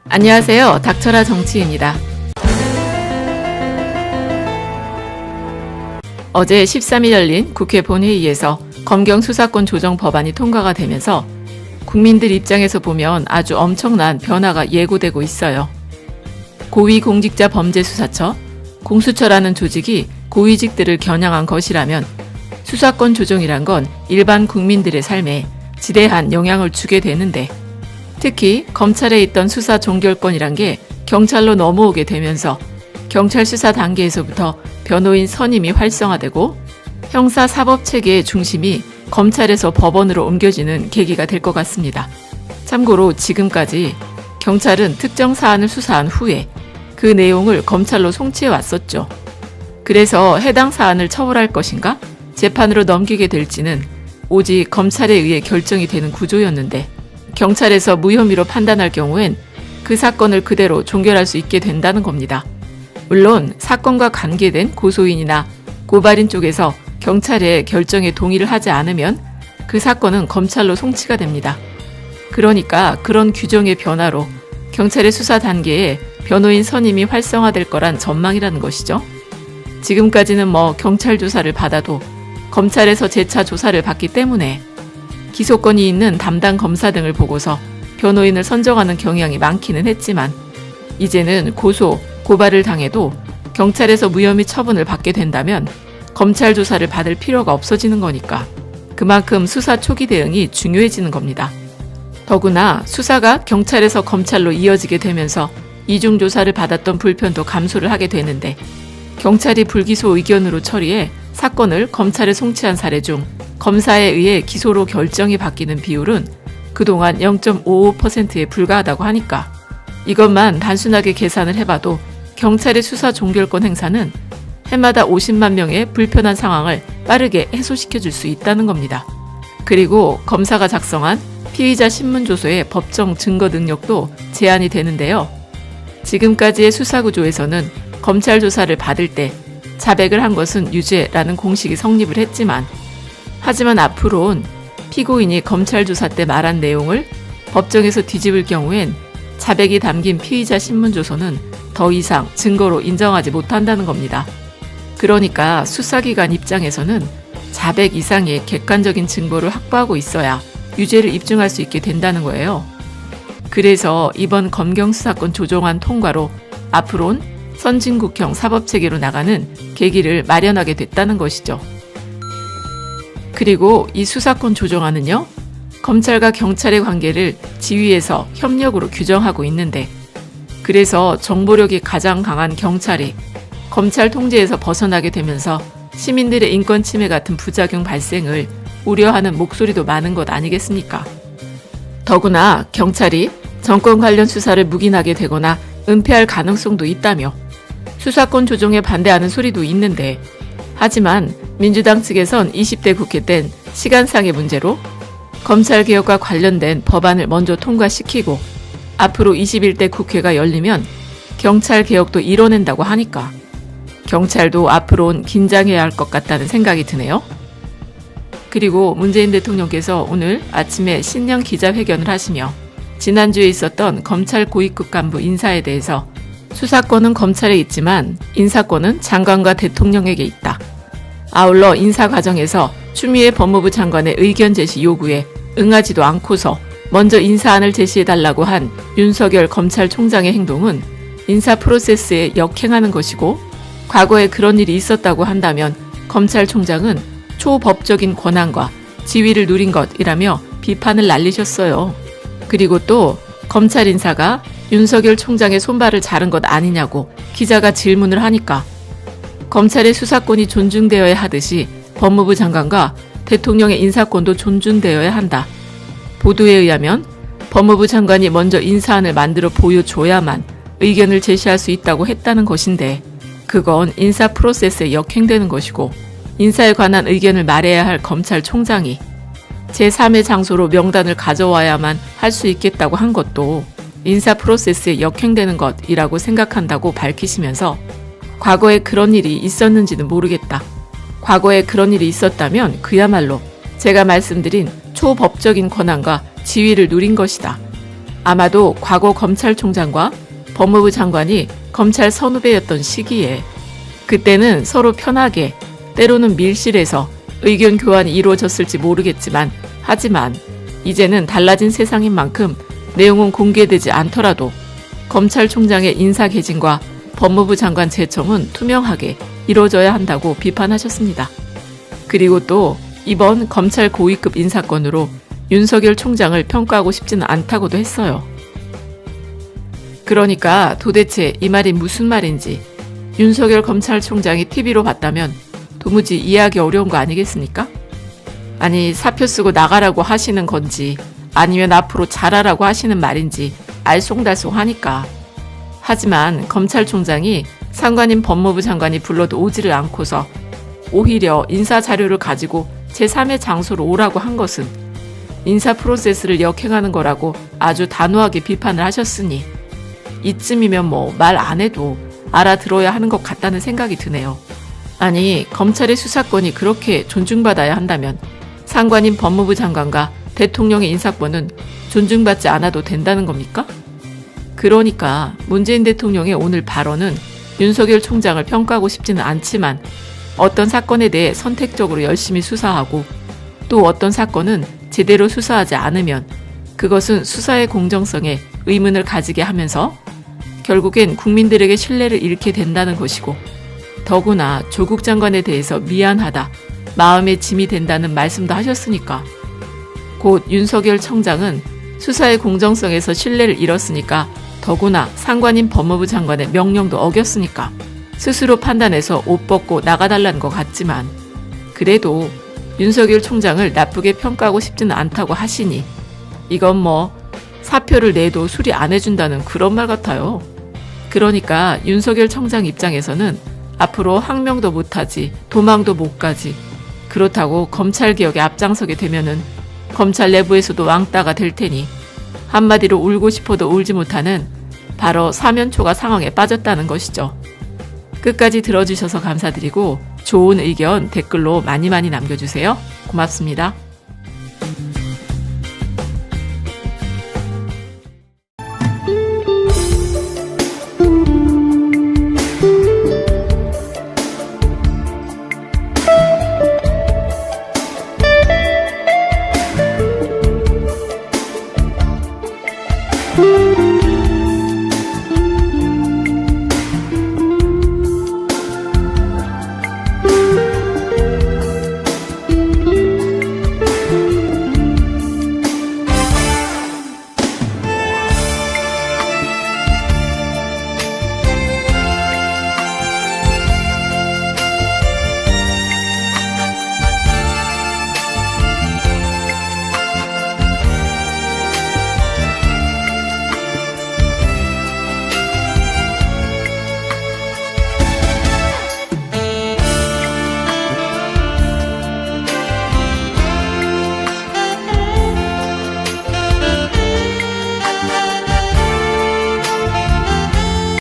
안녕하세요. 닥쳐라 정치입니다. 어제 13일 열린 국회 본회의에서 검경 수사권 조정 법안이 통과가 되면서 국민들 입장에서 보면 아주 엄청난 변화가 예고되고 있어요. 고위공직자범죄수사처, 공수처라는 조직이 고위직들을 겨냥한 것이라면 수사권 조정이란 건 일반 국민들의 삶에 지대한 영향을 주게 되는데, 특히 검찰에 있던 수사 종결권이란 게 경찰로 넘어오게 되면서 경찰 수사 단계에서부터 변호인 선임이 활성화되고 형사 사법 체계의 중심이 검찰에서 법원으로 옮겨지는 계기가 될 것 같습니다. 참고로 지금까지 경찰은 특정 사안을 수사한 후에 그 내용을 검찰로 송치해 왔었죠. 그래서 해당 사안을 처벌할 것인가 재판으로 넘기게 될지는 오직 검찰에 의해 결정이 되는 구조였는데, 경찰에서 무혐의로 판단할 경우엔 그 사건을 그대로 종결할 수 있게 된다는 겁니다. 물론 사건과 관계된 고소인이나 고발인 쪽에서 경찰의 결정에 동의를 하지 않으면 그 사건은 검찰로 송치가 됩니다. 그러니까 그런 규정의 변화로 경찰의 수사 단계에 변호인 선임이 활성화될 거란 전망이라는 것이죠. 지금까지는 경찰 조사를 받아도 검찰에서 재차 조사를 받기 때문에 기소권이 있는 담당 검사 등을 보고서 변호인을 선정하는 경향이 많기는 했지만, 이제는 고소, 고발을 당해도 경찰에서 무혐의 처분을 받게 된다면 검찰 조사를 받을 필요가 없어지는 거니까 그만큼 수사 초기 대응이 중요해지는 겁니다. 더구나 수사가 경찰에서 검찰로 이어지게 되면서 이중 조사를 받았던 불편도 감소를 하게 되는데, 경찰이 불기소 의견으로 처리해 사건을 검찰에 송치한 사례 중 검사에 의해 기소로 결정이 바뀌는 비율은 그동안 0.55%에 불과하다고 하니까, 이것만 단순하게 계산을 해봐도 경찰의 수사 종결권 행사는 해마다 50만 명의 불편한 상황을 빠르게 해소시켜 줄 수 있다는 겁니다. 그리고 검사가 작성한 피의자 신문조서의 법정 증거 능력도 제한이 되는데요. 지금까지의 수사구조에서는 검찰 조사를 받을 때 자백을 한 것은 유죄라는 공식이 성립을 했지만, 하지만 앞으로는 피고인이 검찰 조사 때 말한 내용을 법정에서 뒤집을 경우엔 자백이 담긴 피의자 신문조서는 더 이상 증거로 인정하지 못한다는 겁니다. 그러니까 수사기관 입장에서는 자백 이상의 객관적인 증거를 확보하고 있어야 유죄를 입증할 수 있게 된다는 거예요. 그래서 이번 검경 수사권 조정안 통과로 앞으로는 선진국형 사법체계로 나가는 계기를 마련하게 됐다는 것이죠. 그리고 이 수사권 조정안은요, 검찰과 경찰의 관계를 지휘에서 협력으로 규정하고 있는데, 그래서 정보력이 가장 강한 경찰이 검찰 통제에서 벗어나게 되면서 시민들의 인권 침해 같은 부작용 발생을 우려하는 목소리도 많은 것 아니겠습니까? 더구나 경찰이 정권 관련 수사를 묵인하게 되거나 은폐할 가능성도 있다며 수사권 조정에 반대하는 소리도 있는데, 하지만 민주당 측에선 20대 국회 땐 시간상의 문제로 검찰개혁과 관련된 법안을 먼저 통과시키고 앞으로 21대 국회가 열리면 경찰개혁도 이뤄낸다고 하니까 경찰도 앞으로는 긴장해야 할 것 같다는 생각이 드네요. 그리고 문재인 대통령께서 오늘 아침에 신년 기자회견을 하시며 지난주에 있었던 검찰 고위급 간부 인사에 대해서 수사권은 검찰에 있지만 인사권은 장관과 대통령에게 있다. 아울러 인사 과정에서 추미애 법무부 장관의 의견 제시 요구에 응하지도 않고서 먼저 인사안을 제시해달라고 한 윤석열 검찰총장의 행동은 인사 프로세스에 역행하는 것이고, 과거에 그런 일이 있었다고 한다면 검찰총장은 초법적인 권한과 지위를 누린 것이라며 비판을 날리셨어요. 그리고 또 검찰 인사가 윤석열 총장의 손발을 자른 것 아니냐고 기자가 질문을 하니까 검찰의 수사권이 존중되어야 하듯이 법무부 장관과 대통령의 인사권도 존중되어야 한다. 보도에 의하면 법무부 장관이 먼저 인사안을 만들어 보여줘야만 의견을 제시할 수 있다고 했다는 것인데, 그건 인사 프로세스에 역행되는 것이고, 인사에 관한 의견을 말해야 할 검찰총장이 제3의 장소로 명단을 가져와야만 할 수 있겠다고 한 것도 인사 프로세스에 역행되는 것이라고 생각한다고 밝히시면서, 과거에 그런 일이 있었는지는 모르겠다. 과거에 그런 일이 있었다면 그야말로 제가 말씀드린 초법적인 권한과 지위를 누린 것이다. 아마도 과거 검찰총장과 법무부 장관이 검찰 선후배였던 시기에 그때는 서로 편하게 때로는 밀실에서 의견 교환이 이루어졌을지 모르겠지만 하지만 이제는 달라진 세상인 만큼 내용은 공개되지 않더라도 검찰총장의 인사 개진과 법무부 장관 제청은 투명하게 이루어져야 한다고 비판하셨습니다. 그리고 또 이번 검찰 고위급 인사건으로 윤석열 총장을 평가하고 싶지는 않다고도 했어요. 그러니까 도대체 이 말이 무슨 말인지 윤석열 검찰총장이 TV로 봤다면 도무지 이해하기 어려운 거 아니겠습니까? 아니 사표 쓰고 나가라고 하시는 건지 아니면 앞으로 잘하라고 하시는 말인지 알쏭달쏭하니까. 하지만 검찰총장이 상관인 법무부 장관이 불러도 오지를 않고서 오히려 인사 자료를 가지고 제3의 장소로 오라고 한 것은 인사 프로세스를 역행하는 거라고 아주 단호하게 비판을 하셨으니 이쯤이면 뭐 말 안 해도 알아들어야 하는 것 같다는 생각이 드네요. 아니 검찰의 수사권이 그렇게 존중받아야 한다면 상관인 법무부 장관과 대통령의 인사권은 존중받지 않아도 된다는 겁니까? 그러니까 문재인 대통령의 오늘 발언은 윤석열 총장을 평가하고 싶지는 않지만 어떤 사건에 대해 선택적으로 열심히 수사하고 또 어떤 사건은 제대로 수사하지 않으면 그것은 수사의 공정성에 의문을 가지게 하면서 결국엔 국민들에게 신뢰를 잃게 된다는 것이고 더구나 조국 장관에 대해서 미안하다, 마음의 짐이 된다는 말씀도 하셨으니까 곧 윤석열 청장은 수사의 공정성에서 신뢰를 잃었으니까 더구나 상관인 법무부 장관의 명령도 어겼으니까 스스로 판단해서 옷 벗고 나가달라는 것 같지만 그래도 윤석열 총장을 나쁘게 평가하고 싶지는 않다고 하시니 이건 뭐 사표를 내도 수리 안 해준다는 그런 말 같아요. 그러니까 윤석열 청장 입장에서는 앞으로 항명도 못하지 도망도 못 가지 그렇다고 검찰개혁에 앞장서게 되면은 검찰 내부에서도 왕따가 될 테니 한마디로 울고 싶어도 울지 못하는 바로 사면초가 상황에 빠졌다는 것이죠. 끝까지 들어주셔서 감사드리고 좋은 의견 댓글로 많이 남겨주세요. 고맙습니다.